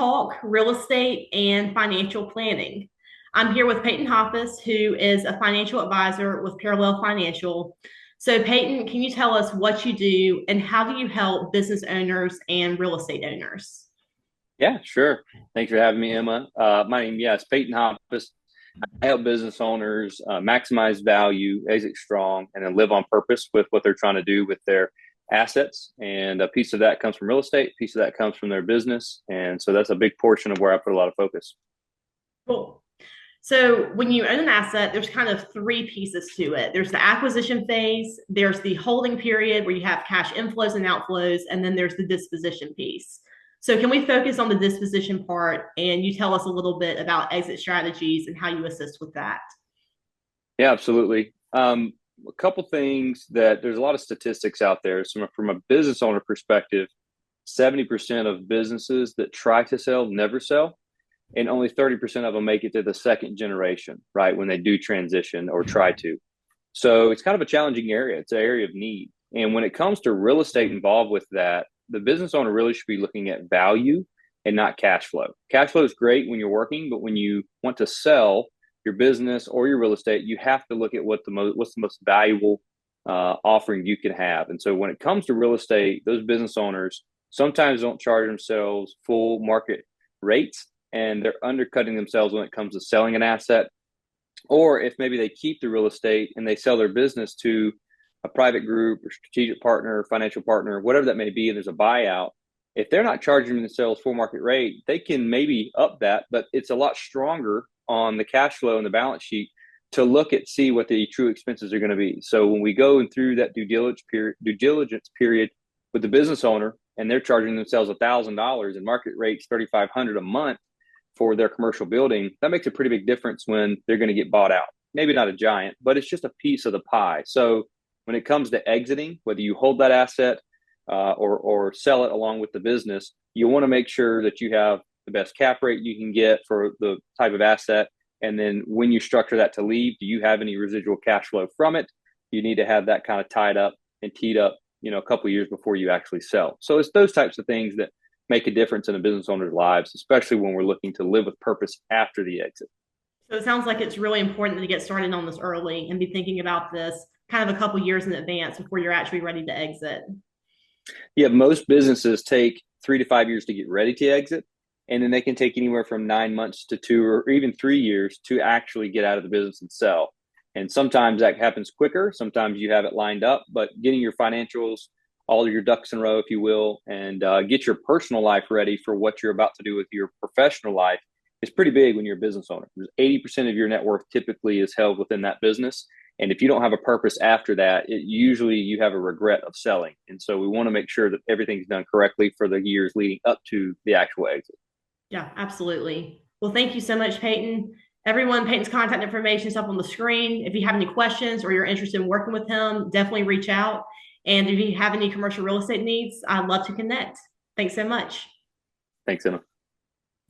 talk real estate and financial planning. I'm here with Peyton Hoppus, who is a financial advisor with Parallel Financial. So, Peyton, can you tell us what you do and how do you help business owners and real estate owners? Yeah, sure. Thanks for having me, Emma. My name, yeah, it's Peyton Hoppus. I help business owners maximize value, exit strong, and then live on purpose with what they're trying to do with their assets. And a piece of that comes from real estate, a piece of that comes from their business. And so that's a big portion of where I put a lot of focus. Cool. So, when you own an asset, there's kind of three pieces to it. There's the acquisition phase, there's the holding period where you have cash inflows and outflows, and then there's the disposition piece. So, can we focus on the disposition part and you tell us a little bit about exit strategies and how you assist with that? Yeah, absolutely. A couple things that there's a lot of statistics out there. So from a business owner perspective, 70% of businesses that try to sell never sell, and only 30% of them make it to the second generation, right? When they do transition or try to. So it's kind of a challenging area. It's an area of need. And when it comes to real estate involved with that, the business owner really should be looking at value and not cash flow. Cash flow is great when you're working, but when you want to sell your business or your real estate, you have to look at what's the most valuable offering you can have. And so when it comes to real estate, those business owners sometimes don't charge themselves full market rates, and they're undercutting themselves when it comes to selling an asset. Or if maybe they keep the real estate and they sell their business to a private group or strategic partner, financial partner, whatever that may be, and there's a buyout, if they're not charging themselves full market rate, they can maybe up that, but it's a lot stronger on the cash flow and the balance sheet to look at see what the true expenses are going to be. So when we go through that due diligence period with the business owner and they're charging themselves $1,000 and market rates $3,500 a month for their commercial building, that makes a pretty big difference when they're going to get bought out. Maybe not a giant, but it's just a piece of the pie. So when it comes to exiting, whether you hold that asset or sell it along with the business, you want to make sure that you have the best cap rate you can get for the type of asset. And then when you structure that to leave, do you have any residual cash flow from it? You need to have that kind of tied up and teed up, a couple of years before you actually sell. So it's those types of things that make a difference in a business owner's lives, especially when we're looking to live with purpose after the exit. So, it sounds like it's really important to get started on this early and be thinking about this kind of a couple years in advance before you're actually ready to exit. Yeah, most businesses take 3 to 5 years to get ready to exit. And then they can take anywhere from 9 months to 2 or even 3 years to actually get out of the business and sell. And sometimes that happens quicker. Sometimes you have it lined up, but getting your financials, all of your ducks in a row, if you will, and get your personal life ready for what you're about to do with your professional life is pretty big when you're a business owner. 80% of your net worth typically is held within that business. And if you don't have a purpose after that, usually you have a regret of selling. And so we want to make sure that everything's done correctly for the years leading up to the actual exit. Yeah, absolutely. Well, thank you so much, Peyton. Everyone, Peyton's contact information is up on the screen. If you have any questions or you're interested in working with him, definitely reach out. And if you have any commercial real estate needs, I'd love to connect. Thanks so much. Thanks, Emma.